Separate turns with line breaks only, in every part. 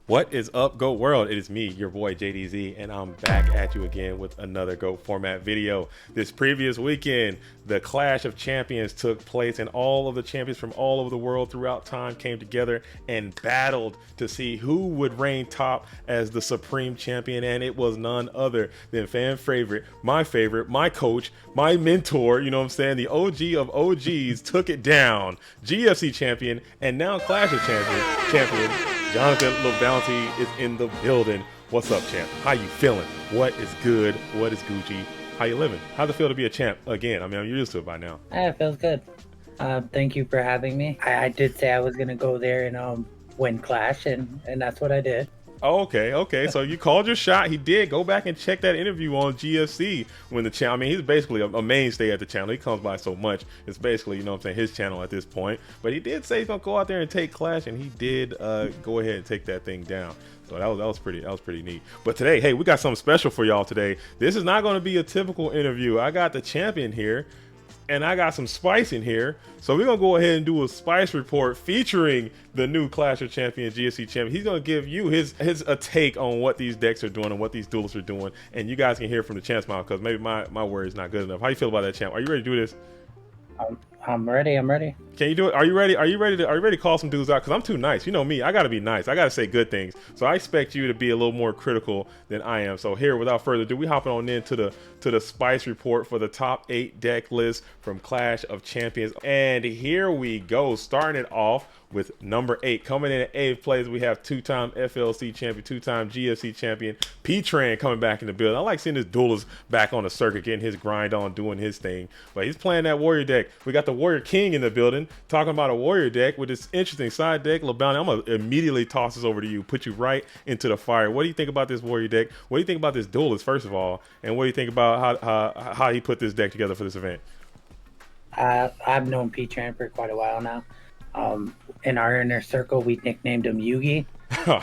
What is up, Goat World? It is me, your boy JDZ, and I'm back at you again with another Goat format video. This previous weekend, the Clash of Champions took place, and all of the champions from all over the world throughout time came together and battled to see who would reign top as the supreme champion, and it was none other than fan favorite, my coach, my mentor, you know what I'm saying, the OG of OGs took it down, GFC champion, and now Clash of champion. Jonathan LaBounty is in the building. What's up, champ? How you feeling? What is good? What is Gucci? How you living? How's it feel to be a champ again? I mean, I'm used to it by now.
It feels good. Thank you for having me. I did say I was going to go there and win Clash, and that's what I did.
Oh, okay. So you called your shot. He did. Go back and check that interview on GFC when the channel. I mean, he's basically a mainstay at the channel. He comes by so much. It's basically, you know what I'm saying, his channel at this point. But he did say he's gonna go out there and take Clash, and he did go ahead and take that thing down. So that was pretty neat. But today, hey, we got something special for y'all today. This is not going to be a typical interview. I got the champion here, and I got some spice in here. So we're going to go ahead and do a spice report featuring the new Clash of Champions GSC champion. He's going to give you his a take on what these decks are doing and what these duelists are doing. And you guys can hear from the champ's mouth, because maybe my word is not good enough. How you feel about that, champ? Are you ready to do this?
I'm ready.
Can you do it? Are you ready to call some dudes out? Because I'm too nice. You know me. I got to be nice. I got to say good things. So I expect you to be a little more critical than I am. So here, without further ado, we hopping on into the spice report for the top 8 deck list from Clash of Champions. And here we go. Starting it off with number 8. Coming in at 8th place, we have two-time FLC champion, two-time GFC champion, P-Tran coming back in the building. I like seeing this duelist back on the circuit, getting his grind on, doing his thing. But he's playing that warrior deck. We got the Warrior King in the building, talking about a warrior deck with this interesting side deck. LaBounty, I'm going to immediately toss this over to you, put you right into the fire. What do you think about this warrior deck? What do you think about this duelist, first of all? And what do you think about how he put this deck together for this event?
I've known P-Tran for quite a while now. In our inner circle, we nicknamed him Yugi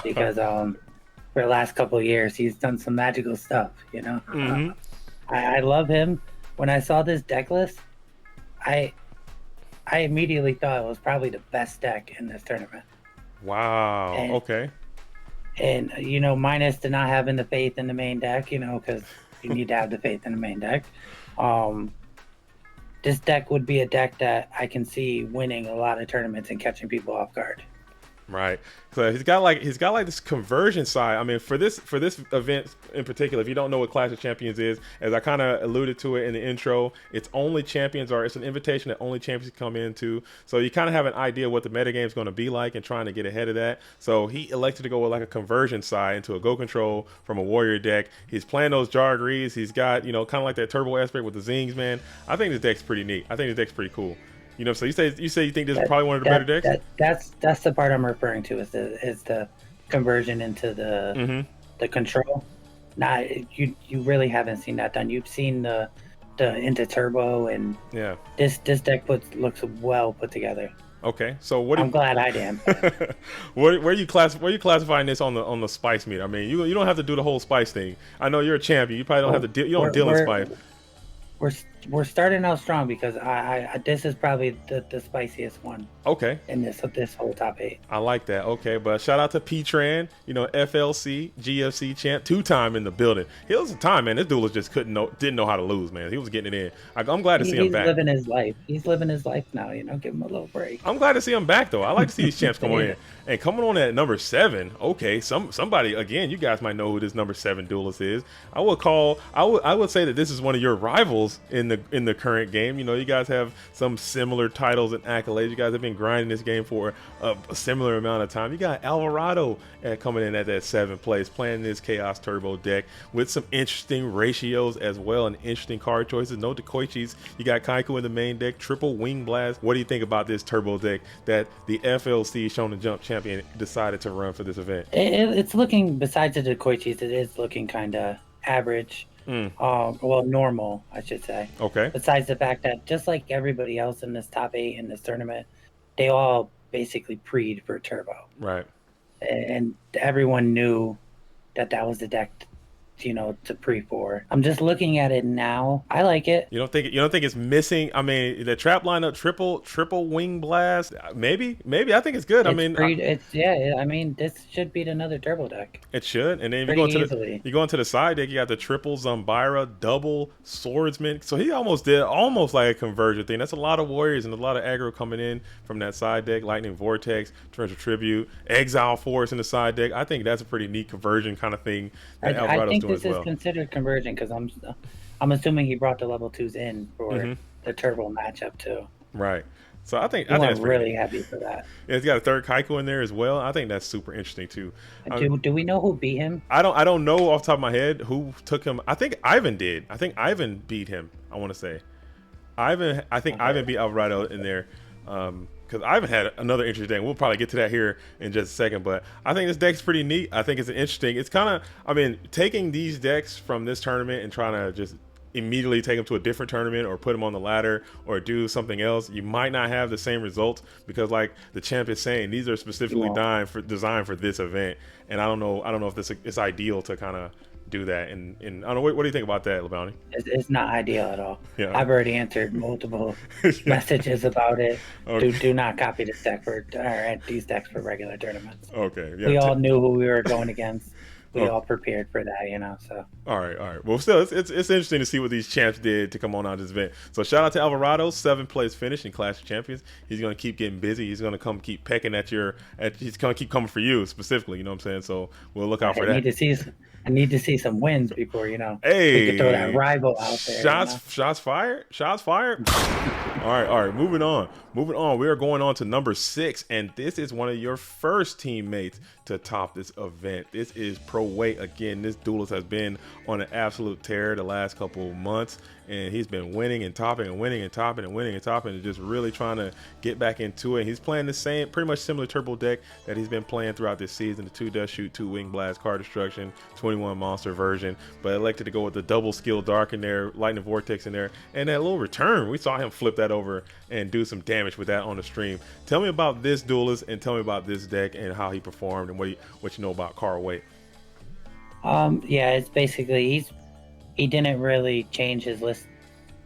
because for the last couple of years, he's done some magical stuff, you know?
Mm-hmm.
I love him. When I saw this deck list, I immediately thought it was probably the best deck in this tournament.
Wow. Okay.
And, you know, minus to not having the faith in the main deck, you know, because you need to have the faith in the main deck. This deck would be a deck that I can see winning a lot of tournaments and catching people off guard.
Right. So he's got like this conversion side. I mean, for this event in particular, if you don't know what Clash of Champions is, as I kind of alluded to it in the intro, it's only champions, or it's an invitation that only champions come into. So you kind of have an idea what the metagame is going to be like and trying to get ahead of that. So he elected to go with like a conversion side into a go control from a warrior deck. He's playing those Jargrees. He's got, you know, kind of like that turbo aspect with the Zings, man. I think this deck's pretty neat. I think this deck's pretty cool. You know, so you say you think this is probably one of the better decks?
That's the part I'm referring to, is the conversion into the control. You really haven't seen that done. You've seen the into turbo, and
yeah,
this deck looks well put together.
Okay, so
I'm glad I did.
where you classifying this on the spice meter? I mean, you don't have to do the whole spice thing. I know you're a champion. You probably don't have to. You don't deal in spice.
We're starting out strong, because I this is probably the spiciest one.
Okay.
In this whole top 8.
I like that. Okay, but shout out to P-Tran, you know, FLC, GFC champ, 2-time in the building. He was a time, man. This duelist just didn't know how to lose, man. He was getting it in. I'm glad to see him back.
He's living his life. He's living his life now, you know, give him a little break.
I'm glad to see him back, though. I like to see these champs come in. And coming on at number 7, okay, somebody, again, you guys might know who this number 7 duelist is. I would say that this is one of your rivals in the current game. You know, you guys have some similar titles and accolades. You guys have been grinding this game for a similar amount of time. You got Alvarado coming in at that 7th place, playing this Chaos Turbo deck with some interesting ratios as well, and interesting card choices. No Dekoichis. You got Kaiku in the main deck, triple Wing Blast. What do you think about this turbo deck that the FLC Shonen Jump champion decided to run for this event?
It's looking, besides the Dekoichis, it is looking kind of average. Well, normal, I should say.
Okay.
Besides the fact that, just like everybody else in this top 8 in this tournament, they all basically pre'd for turbo.
Right.
And everyone knew that was the deck to pre-4. I'm just looking at it now. I like it.
You don't think it's missing? I mean, the trap lineup, triple wing blast. Maybe. I think it's good. I
It's
mean,
pretty. It's yeah. I mean, this should beat another turbo deck
it should. And then if
pretty easily.
you go into the side deck, you got the triple Zumbira, double swordsman. So he almost did like a conversion thing. That's a lot of warriors and a lot of aggro coming in from that side deck. Lightning Vortex, Torrential Tribute, Exile Force in the side deck. I think that's a pretty neat conversion kind of thing that Alvarado's
think
doing
this
as well.
is considered conversion because I'm assuming he brought the level 2s in for the turbo matchup too.
Right. So I think
I'm
that's
really happy for that.
Yeah, it's got a third Kaiko in there as well. I think that's super interesting too.
Do we know who beat him?
I don't know off the top of my head who took him. I think Ivan did. I think Ivan beat him. I want to say Ivan. I think Ivan beat Alvarado in there. Because Ivan had another interesting deck. We'll probably get to that here in just a second. But I think this deck's pretty neat. I think it's interesting. It's kind of, I mean, taking these decks from this tournament and trying to just immediately take them to a different tournament or put them on the ladder or do something else, you might not have the same results because, like the champ is saying, these are specifically designed for this event. And I don't know if it's ideal to kind of do that. And I don't know, what do you think about that, LaBounty?
It's not ideal at all.
Yeah.
I've already answered multiple messages about it.
Okay.
Do not copy this deck or these decks for regular tournaments.
Okay. Yeah.
We all knew who we were going against. We all prepared for that, so.
All right. Well, still, it's interesting to see what these champs did to come on out this event. So shout out to Alvarado, 7th place finish in Clash of Champions. He's going to keep getting busy. He's going to keep pecking at he's going to keep coming for you specifically, you know what I'm saying? So we'll look out for that.
I need to see some wins before,
Hey,
we can throw that rival out there.
Shots fired. All right. Moving on. We are going on to number 6, and this is one of your first teammates to top this event. This is Pro Weight again. This duelist has been on an absolute tear the last couple of months, and he's been winning and topping and winning and topping and winning and topping and just really trying to get back into it. He's playing the same, pretty much similar turbo deck that he's been playing throughout this season. The 2 Dust Shoot, 2 Wing Blast, Card Destruction, 21 monster version, but elected to go with the double skill dark in there, Lightning Vortex in there, and that little return. We saw him flip that over and do some damage with that on the stream. Tell me about this duelist and tell me about this deck and how he performed and what you know about Carl Weight.
Yeah, it's basically he didn't really change his list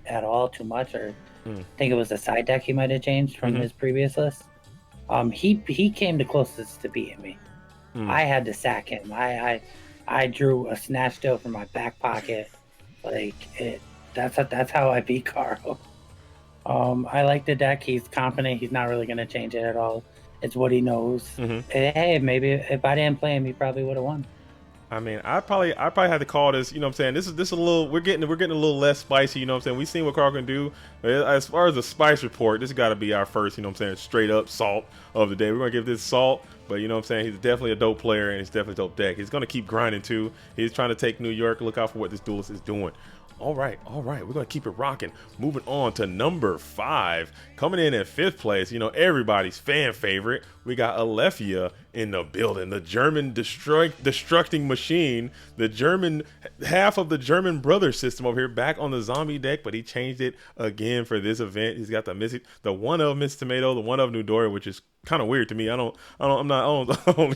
at all too much, or I think it was the side deck he might have changed from his previous list. He came the closest to beating me. I had to sack him. I drew a snatch deal from my back pocket. That's how I beat Carl. I like the deck. He's confident. He's not really going to change it at all. It's what he knows. Hey, maybe if I didn't play him, he probably would have won.
I mean, I probably had to call this, you know what I'm saying? This is a little, we're getting a little less spicy, you know what I'm saying? We've seen what Carl can do. As far as the spice report, this has got to be our first, you know what I'm saying, straight up salt of the day. We're going to give this salt, but you know what I'm saying? He's definitely a dope player and he's definitely a dope deck. He's going to keep grinding too. He's trying to take New York. Look out for what this duelist is doing. All right. We're going to keep it rocking. Moving on to number 5. Coming in at 5th place, everybody's fan favorite. We got Alefia in the building. The German destructing machine. The German, half of the German brother system over here back on the zombie deck, but he changed it again for this event. He's got the one of Miss Tomato, the one of Newdoria, which is kind of weird to me. I don't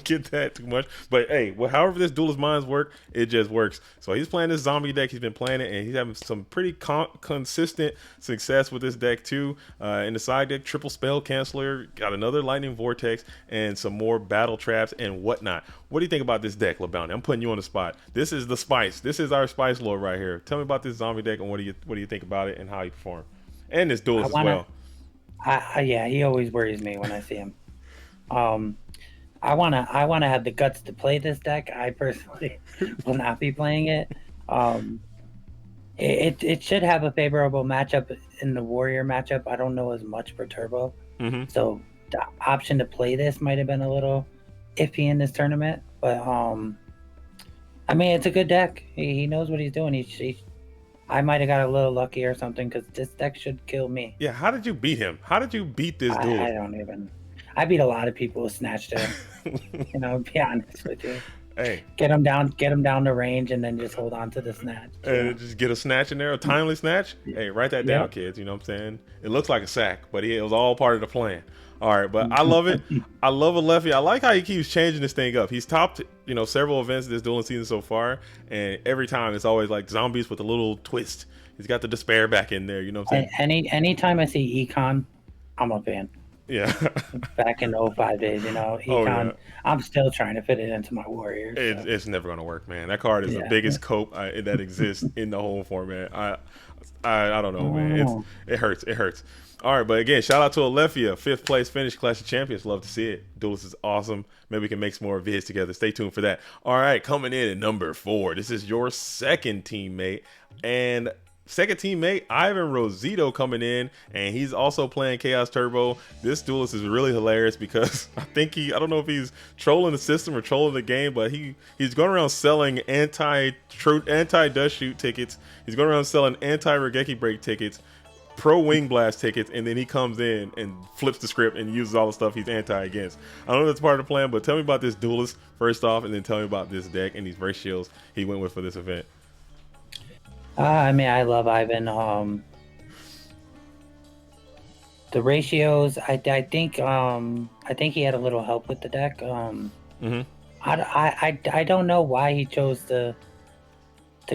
get that too much. But hey, however this duelist minds work, it just works. So he's playing this zombie deck. He's been playing it, and he's having some pretty consistent success with this deck too. In the side deck, triple spell canceller, got another lightning vortex, and some more battle traps and whatnot. What do you think about this deck, LaBounty? I'm putting you on the spot. This is the spice. This is our spice lord right here. Tell me about this zombie deck and what do you think about it and how you perform, and this duelist as well.
Yeah, he always worries me when I see him. I wanna have the guts to play this deck. I personally will not be playing it. It should have a favorable matchup in the warrior matchup. I don't know as much for turbo, so the option to play this might have been a little iffy in this tournament. But I mean, it's a good deck. He knows what he's doing. I might have got a little lucky or something because this deck should kill me.
Yeah, how did you beat him? How did you beat this duel?
I beat a lot of people with snatch deal. Be honest with you.
Hey,
get them down the range, and then just hold on to the snatch.
And just get a snatch in there, a timely snatch. Hey, write that down, kids. You know what I'm saying? It looks like a sack, but it was all part of the plan. All right, but I love it. I love Alefia. I like how he keeps changing this thing up. He's topped, several events this dueling season so far, and every time it's always like zombies with a little twist. He's got the despair back in there. You know what I'm saying?
Anytime I see Econ, I'm a fan.
Yeah.
Back in the 05 days, Econ,
yeah.
I'm still trying to fit it into my Warriors. So.
It's never gonna work, man. That card is the biggest cope that exists in the whole format. I don't know, man. It hurts. It hurts. All right, but again, shout out to Alefia, 5th place finish, Clash of Champions. Love to see it. Duelist is awesome. Maybe we can make some more vids together. Stay tuned for that. All right, coming in at number 4. This is your second teammate, and second teammate Ivan Rosito coming in, and he's also playing Chaos Turbo. This duelist is really hilarious because I don't know if he's trolling the system or trolling the game, but he's going around selling anti-dust shoot tickets. He's going around selling anti-Regeki break tickets, pro wing blast tickets, and then he comes in and flips the script and uses all the stuff he's anti against. I don't know if that's part of the plan, but tell me about this duelist first off, and then tell me about this deck and these ratios he went with for this event.
I love Ivan. The ratios, I think he had a little help with the deck. I don't know why he chose to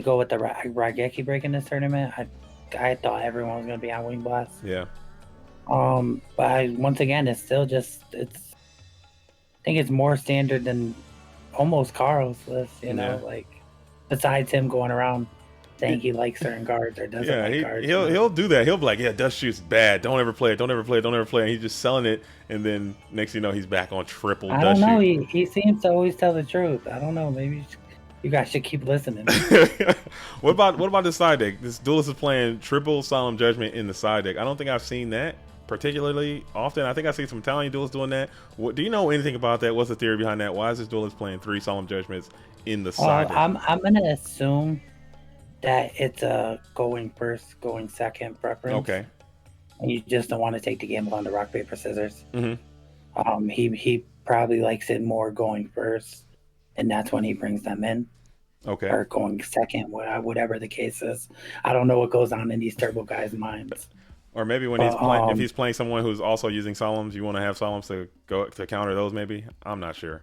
go with the Regeki break in this tournament. I thought everyone was going to be on Wing Blast.
Yeah.
But once again, it's still just I think it's more standard than almost Carl's list. Like besides him going around saying he likes certain cards or doesn't like cards.
He'll do that. He'll be like, yeah, dust shoot's bad. Don't ever play it. Don't ever play it. Don't ever play it. And he's just selling it, and then next thing you know, he's back on triple dust shoot.
I don't know. He seems to always tell the truth. I don't know. Maybe you guys should keep listening.
What about the side deck? This duelist is playing triple Solemn Judgment in the side deck. I don't think I've seen that particularly often. I think I've seen some Italian duelists doing that. Do you know anything about that? What's the theory behind that? Why is this duelist playing 3 Solemn Judgments in the side deck?
I'm gonna assume that it's a going first, going second preference.
Okay.
And you just don't want to take the gamble on the rock, paper, scissors.
Mm-hmm.
He probably likes it more going first, and that's when he brings them in.
Okay.
Or going second, whatever the case is. I don't know what goes on in these turbo guys' minds.
Or maybe when if he's playing someone who's also using solemns, you want to have solemns to counter those. Maybe, I'm not sure.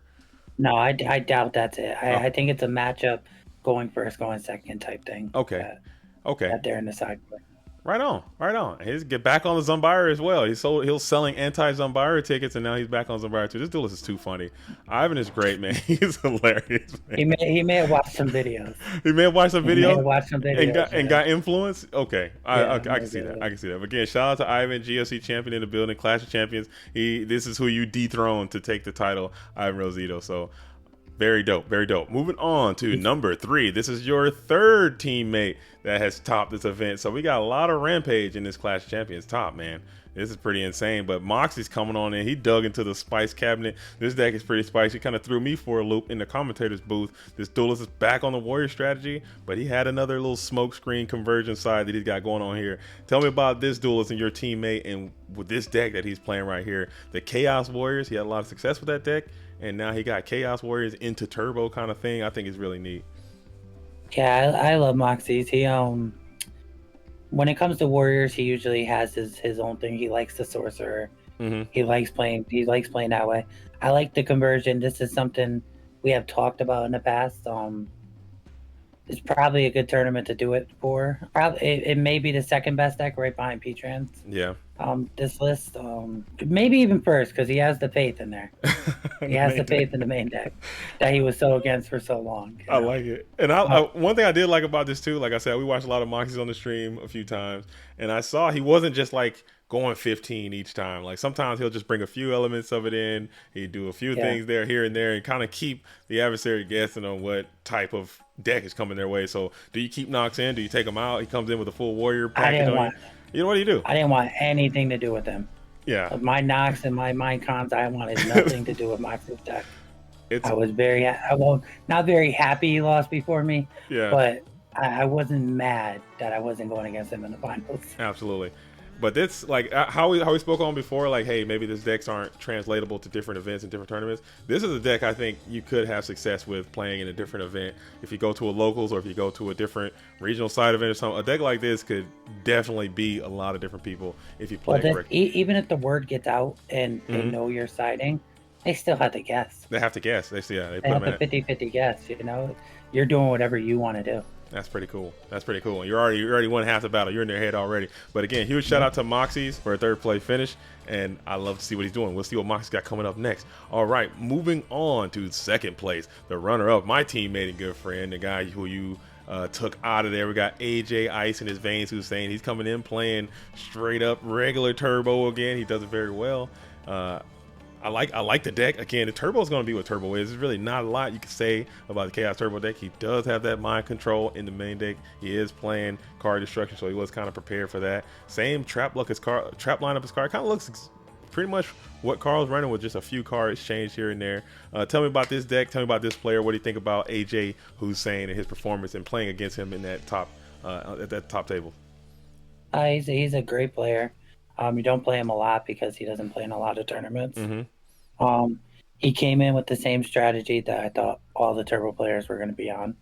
No, I doubt that's it. I think it's a matchup, going first, going second type thing.
Okay.
That they're in the side.
Right on. He's get back on the Zumbira as well. He's selling anti-Zumbira tickets, and now he's back on Zumbira too. This duelist is too funny. Ivan is great, man. He's hilarious, man.
He may have watched some videos.
He may have watched some videos.
And
got influence. Okay, I can see
that.
I can see that. But again, shout out to Ivan, GOC champion in the building, Clash of Champions. This is who you dethroned to take the title, Ivan Rosito. So very dope, very dope. Moving on to number 3. This is your third teammate that has topped this event. So we got a lot of Rampage in this Clash of Champions top, man. This is pretty insane. But Moxies coming on in. He dug into the spice cabinet. This deck is pretty spicy. Kind of threw me for a loop in the commentator's booth. This duelist is back on the warrior strategy, but he had another little smoke screen conversion side that he's got going on here. Tell me about this duelist and your teammate, and with this deck that he's playing right here, the Chaos Warriors. He had a lot of success with that deck, and now he got Chaos Warriors into turbo kind of thing. I think it's really neat.
Yeah, I love Moxies. He when it comes to warriors, he usually has his own thing. He likes the sorcerer.
Mm-hmm.
He likes playing that way. I like the conversion. This is something we have talked about in the past. It's probably a good tournament to do it for. Probably it may be the second best deck right behind P-Tran.
Yeah.
This list, maybe even first, because he has the faith in there. He has the faith in the main deck that he was so against for so long.
I like it. And one thing I did like about this too, like I said, we watched a lot of Moxies on the stream a few times, and I saw he wasn't just like going 15 each time. Like sometimes he'll just bring a few elements of it in. He'd do a few things there, here and there, and kind of keep the adversary guessing on what type of deck is coming their way. So do you keep Nox in? Do you take him out? He comes in with a full warrior package on you. What do you do?
I didn't want anything to do with him.
Yeah.
My Nox and my Mind Cons, I wanted nothing to do with my fifth deck. I was not very happy he lost before me.
Yeah.
But I wasn't mad that I wasn't going against him in the finals.
Absolutely. But that's like how we spoke on before. Like, hey, maybe these decks aren't translatable to different events and different tournaments. This is a deck I think you could have success with playing in a different event. If you go to a locals or if you go to a different regional side event or something, a deck like this could definitely beat a lot of different people if you play it correctly.
Even if the word gets out and they know you're siding, they still have to guess.
They have to guess. They put
have
them
a 50-50 guess. You know, you're doing whatever you want to do.
That's pretty cool. That's pretty cool. And you already won half the battle. You're in their head already. But again, huge shout out to Moxies for a third place finish. And I love to see what he's doing. We'll see what Moxies got coming up next. All right, moving on to second place. The runner-up, my teammate and good friend, the guy who you took out of there. We got AJ Ice in his veins, Hussein. He's coming in playing straight up regular turbo again. He does it very well. I like the deck. Again, the turbo is going to be what turbo is. There's really not a lot you can say about the Chaos Turbo deck. He does have that mind control in the main deck. He is playing card destruction, so he was kind of prepared for that. Same trap lineup as card. Kind of looks pretty much what Carl's running with just a few cards changed here and there. Tell me about this deck. Tell me about this player. What do you think about AJ Hussein and his performance and playing against him in that top at that top table?
He's a great player. You don't play him a lot because he doesn't play in a lot of tournaments. He came in with the same strategy that I thought all the turbo players were going to be on.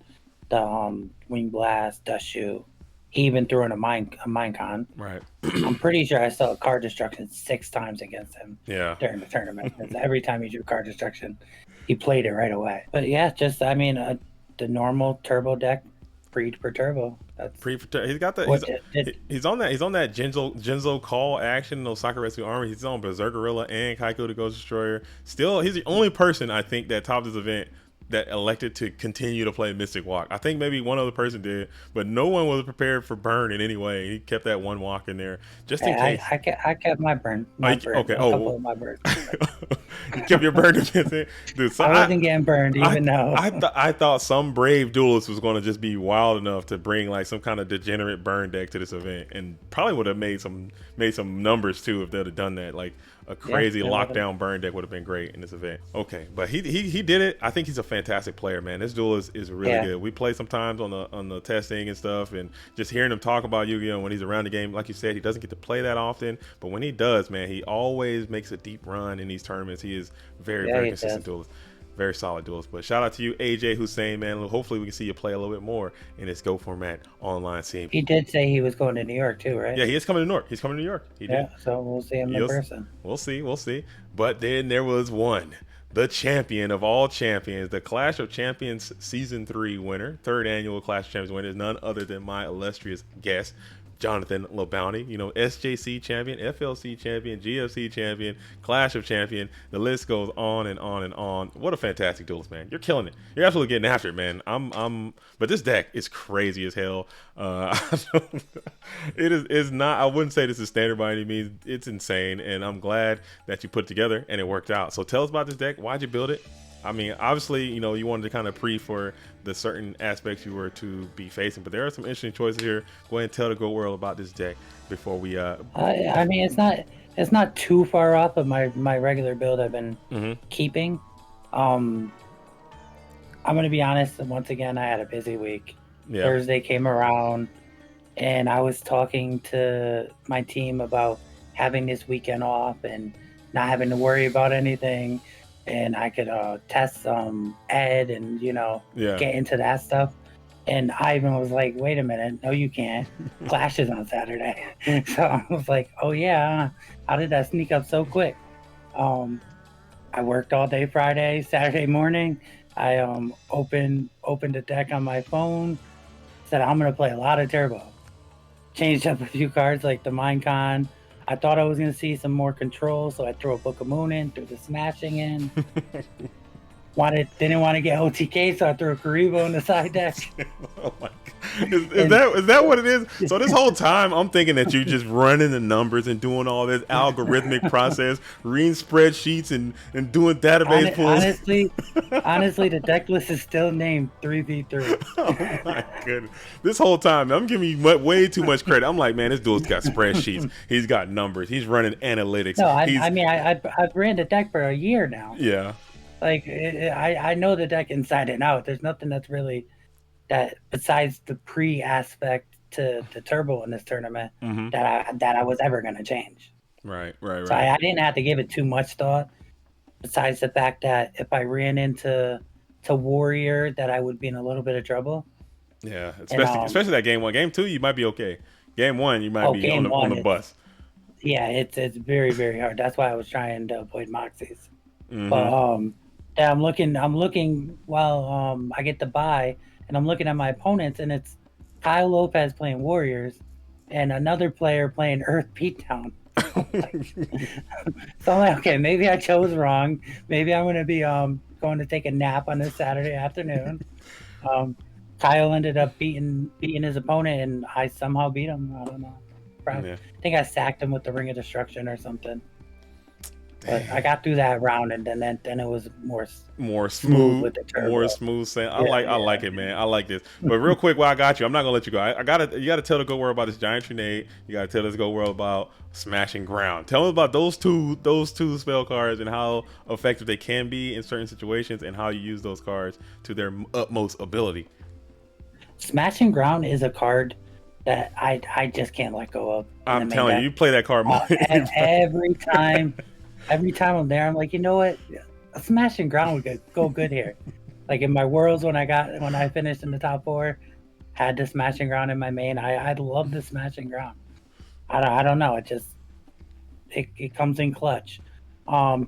The Wing Blast, Dust Shoe. He even threw in a Minecon.
Right.
I'm pretty sure I saw card destruction 6 times against him during the tournament. Every time he drew card destruction, he played it right away. But yeah, just, I mean, the normal turbo deck, pre for turbo.
He's got the he's on that Genzo call action, no Sakura Rescue Army. He's on Berserk Gorilla and Kaiko the Ghost Destroyer. Still, he's the only person I think that topped this event that elected to continue to play Mystic Walk. I think maybe one other person did, but no one was prepared for burn in any way. He kept that one walk in there just in case.
I kept my burn.
Okay.
Of my burn.
You kept your burn against it, dude. So
I wasn't getting burned, even though
I thought some brave duelist was going to just be wild enough to bring like some kind of degenerate burn deck to this event, and probably would have made some numbers too if they'd have done that. Like a crazy lockdown burn deck would have been great in this event. Okay, but he did it. I think he's a fantastic player, man. This duel is really good. We play sometimes on the testing and stuff, and just hearing him talk about Yu-Gi-Oh! When he's around the game, like you said, he doesn't get to play that often, but when he does, man, he always makes a deep run in these tournaments. He is very consistent duelist. Very solid duelist. But shout out to you, AJ Hussein, man. Hopefully we can see you play a little bit more in this Go Format online scene.
He did say he was going to New York too, right?
Yeah, he is coming to New York. He's coming to New York. He did.
So we'll see him in person.
We'll see. But then there was one, the champion of all champions, the Clash of Champions Season 3 winner, 3rd annual Clash of Champions winner, is none other than my illustrious guest, Jonathan LaBounty. You know, SJC champion, FLC champion, GFC champion, Clash of Champion. The list goes on and on and on. What a fantastic duelist, man. You're killing it. You're absolutely getting after it, man. But this deck is crazy as hell. It's not, I wouldn't say this is standard by any means. It's insane, and I'm glad that you put it together and it worked out. So tell us about this deck. Why'd you build it? I mean, obviously, you know, you wanted to kind of pre for the certain aspects you were to be facing, but there are some interesting choices here. Go ahead and tell the Go World about this deck before we.
I mean, it's not too far off of my regular build I've been keeping. I'm gonna be honest. Once again, I had a busy week. Yeah. Thursday came around, and I was talking to my team about having this weekend off and not having to worry about anything. And I could test some Ed and, you know, get into that stuff. And I even was like, wait a minute, no, you can't. Clash is on Saturday. So I was like, oh, yeah, how did that sneak up so quick? I worked all day Friday, Saturday morning. I opened a deck on my phone, said I'm going to play a lot of Turbo. Changed up a few cards like the Minecon. I thought I was going to see some more control, so I threw a Book of Moon in, threw the Smashing in. Didn't want to get OTK, so I threw a Karibo in the side deck.
Oh my God. Is that what it is? So this whole time, I'm thinking that you're just running the numbers and doing all this algorithmic process, reading spreadsheets and doing database pulls.
Honestly, the deck list is still named 3v3.
Oh my goodness. This whole time, I'm giving you way too much credit. I'm like, man, this dude's got spreadsheets. He's got numbers. He's running analytics.
No, I've ran the deck for a year now.
Yeah.
Like, I know the deck inside and out. There's nothing that's really that besides the pre-aspect to turbo in this tournament
Mm-hmm.
that I was ever going to change.
Right.
So I didn't have to give it too much thought. Besides the fact that if I ran into Warrior, that I would be in a little bit of trouble.
Yeah,
And
especially that game 1. Game 2, you might be okay. Game 1, you might be on
game one,
the bus.
Yeah, it's very, very hard. That's why I was trying to avoid Moxies.
Mm-hmm.
But yeah, I'm looking while I get the bye, and I'm looking at my opponents, and it's Kyle Lopez playing Warriors, and another player playing Earth Beatdown. So I'm like, okay, maybe I chose wrong. Maybe I'm gonna be going to take a nap on this Saturday afternoon. Kyle ended up beating his opponent, and I somehow beat him. I don't know.
Yeah.
I think I sacked him with the Ring of Destruction or something. But I got through that round, and then it was more smooth with the turbo.
More smooth saying. I like it, man. I like this. But real quick, while I got you, I'm not gonna let you go. You gotta tell the Go World about this giant grenade. You gotta tell this Go World about smashing ground. Tell me about those two spell cards and how effective they can be in certain situations, and how you use those cards to their utmost ability.
Smashing ground is a card that I just can't let go of.
I'm telling you, you play that card more.
Every time I'm there, I'm like, you know what? A smashing ground would go good here. Like in my worlds, when I finished in the top 4, had the smashing ground in my main. I love the smashing ground. I don't know. It comes in clutch.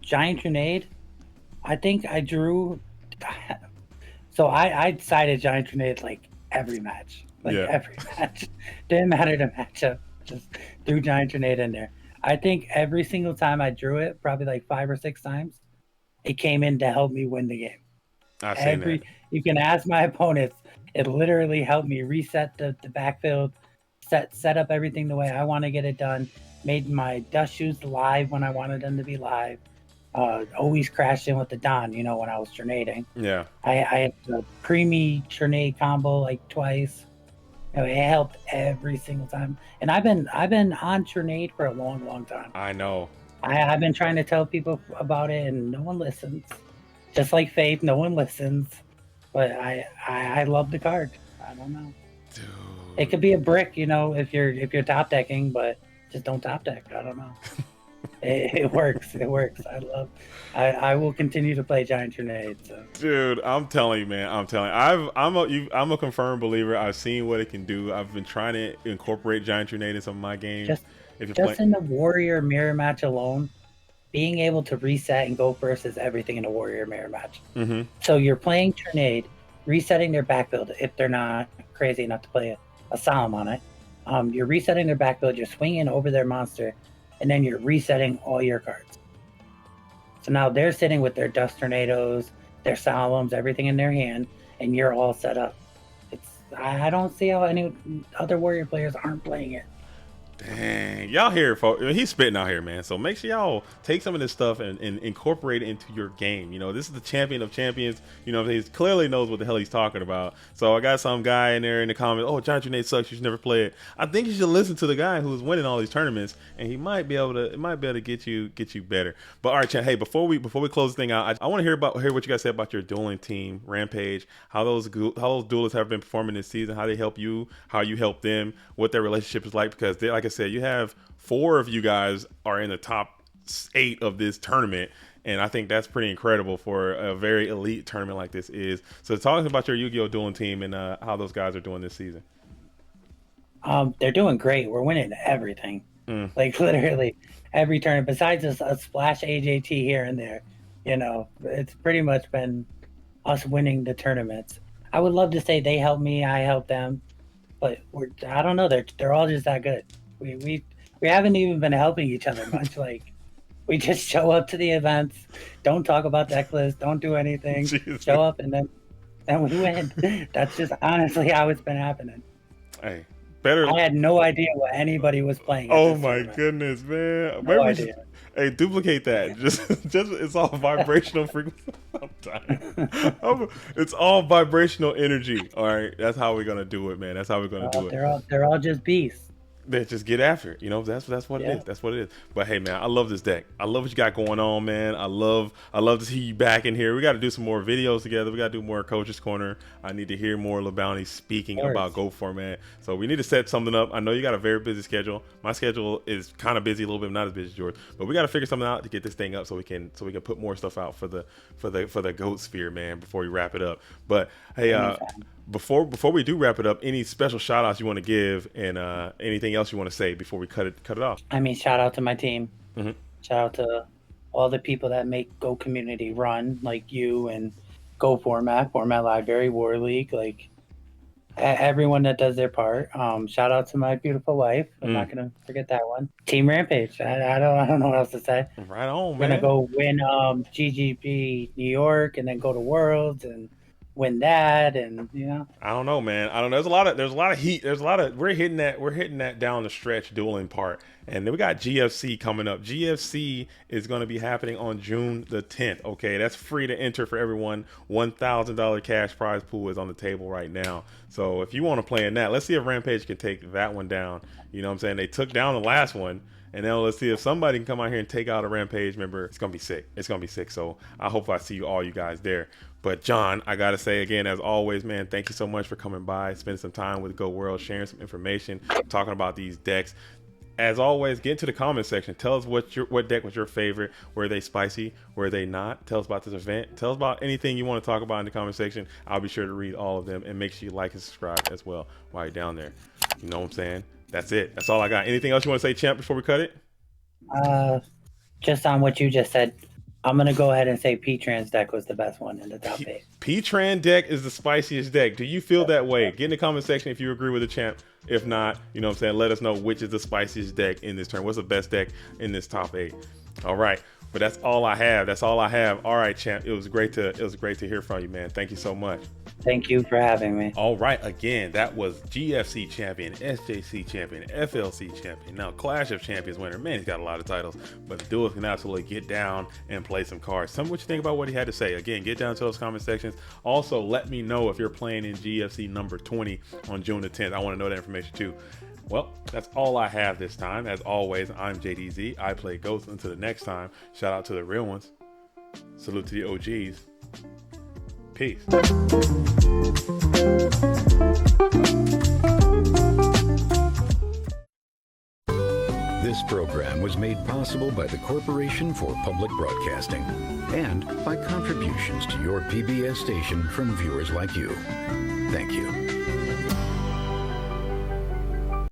Giant grenade. I think I drew. So I decided giant grenade like every match. Every match. Didn't matter the matchup. Just threw giant grenade in there. I think every single time I drew it, probably like 5 or 6 times, it came in to help me win the game.
I've seen that.
You can ask my opponents. It literally helped me reset the backfield, set up everything the way I want to get it done, made my dust shoes live when I wanted them to be live. Always crashed in with the Don, when I was tornading.
Yeah.
I had the preemie tornade combo like twice. It helped every single time, and I've been on Trinade for a long, long time.
I know.
I've been trying to tell people about it, and no one listens. Just like Faith, no one listens. But I love the card. I don't know.
Dude.
It could be a brick, if you're top decking, but just don't top deck. I don't know. It works. It works. I will continue to play Giant Grenade. So.
Dude, I'm telling you, man. I'm a confirmed believer. I've seen what it can do. I've been trying to incorporate Giant Grenade in some of my games.
Just in the Warrior mirror match alone, being able to reset and go first is everything in a Warrior mirror match.
Mm-hmm.
So you're playing Grenade, resetting their backfield if they're not crazy enough to play a Solemn on it. You're resetting their backfield. You're swinging over their monster. And then you're resetting all your cards. So now they're sitting with their Dust Tornadoes, their Solemns, everything in their hand, and you're all set up. I don't see how any other Warrior players aren't playing it.
Dang, y'all here, folks. He's spitting out here, man. So make sure y'all take some of this stuff and incorporate it into your game. This is the champion of champions. He clearly knows what the hell he's talking about. So I got some guy in there in the comments, oh, Giant Grenade sucks, you should never play it. I think you should listen to the guy who's winning all these tournaments, and he might be able to get you better. But all right, Chan, hey, before we close this thing out, I want to hear what you guys said about your dueling team, Rampage, how those duelists have been performing this season, how they help you, how you help them, what their relationship is like, because like I said, you have 4 of you guys are in the top 8 of this tournament, and I think that's pretty incredible for a very elite tournament like this is. So talk about your Yu-Gi-Oh! Dueling team and how those guys are doing this season.
They're doing great. We're winning everything. Like literally every tournament, besides a splash AJT here and there. It's pretty much been us winning the tournaments. I would love to say they help me, I help them, but I don't know. They're all just that good. We haven't even been helping each other much. Like we just show up to the events, don't talk about Decklists, don't do anything, show up and then we win. That's just honestly how it's been happening.
Hey, better.
I had no idea what anybody was playing.
Oh my goodness, man!
No idea.
Hey, duplicate that. Just it's all vibrational frequency. I'm tired. It's all vibrational energy. All right, that's how we're gonna do it, man. That's how we're gonna do it.
They're all just beasts.
They just get after it. You know, that's what it is. That's what it is. But hey, man, I love this deck. I love what you got going on, man. I love to see you back in here. We got to do some more videos together. We got to do more Coach's Corner. I need to hear more LaBounty speaking about Goat format. So we need to set something up. I know you got a very busy schedule. My schedule is kind of busy, a little bit, not as busy as yours. But we got to figure something out to get this thing up so we can put more stuff out for the Goat sphere, man. Before we wrap it up. But hey, before we do wrap it up, any special shout outs you want to give and anything else you want to say before we cut it off?
I mean, shout out to my team. Mm-hmm. Shout out to all the people that make Go community run, like you and Go format library, War League, like everyone that does their part. Shout out to my beautiful wife. I'm not gonna forget that one. Team Rampage. I don't know what else to say.
Right on,
man. We're gonna go win GGP New York and then go to Worlds and win that, and you know.
I don't know, man. I don't know. There's a lot of heat. We're hitting that down the stretch dueling part. And then we got GFC coming up. GFC is going to be happening on June the 10th. Okay, that's free to enter for everyone. $1,000 cash prize pool is on the table right now. So if you want to play in that, let's see if Rampage can take that one down. You know what I'm saying? They took down the last one. And now let's see if somebody can come out here and take out a Rampage member. It's going to be sick. It's going to be sick. So I hope I see all you guys there. But John, I got to say again, as always, man, thank you so much for coming by, spending some time with Go World, sharing some information, talking about these decks. As always, get into the comment section. Tell us what deck was your favorite. Were they spicy? Were they not? Tell us about this event. Tell us about anything you want to talk about in the comment section. I'll be sure to read all of them, and make sure you like and subscribe as well while you're down there. You know what I'm saying? That's it. That's all I got. Anything else you want to say, champ, before we cut it?
Just on what you just said, I'm going to go ahead and say P-Tran's deck was the best one in the top 8.
P-Tran deck is the spiciest deck. Do you feel that way? Get in the comment section if you agree with the champ. If not, you know what I'm saying, let us know which is the spiciest deck in this turn. What's the best deck in this top 8? All right. But that's all I have. That's all I have. All right, champ. It was great to hear from you, man. Thank you so much.
Thank you for having me.
All right. Again, that was GFC champion, SJC champion, FLC champion, now Clash of Champions winner. Man, he's got a lot of titles, but the dude can absolutely get down and play some cards. Tell me what you think about what he had to say. Again, get down to those comment sections. Also, let me know if you're playing in GFC number 20 on June the 10th. I want to know that information too. Well, that's all I have this time. As always, I'm JDZ. I play Ghosts. Until the next time, shout out to the real ones. Salute to the OGs. Peace.
This program was made possible by the Corporation for Public Broadcasting and by contributions to your PBS station from viewers like you. Thank you.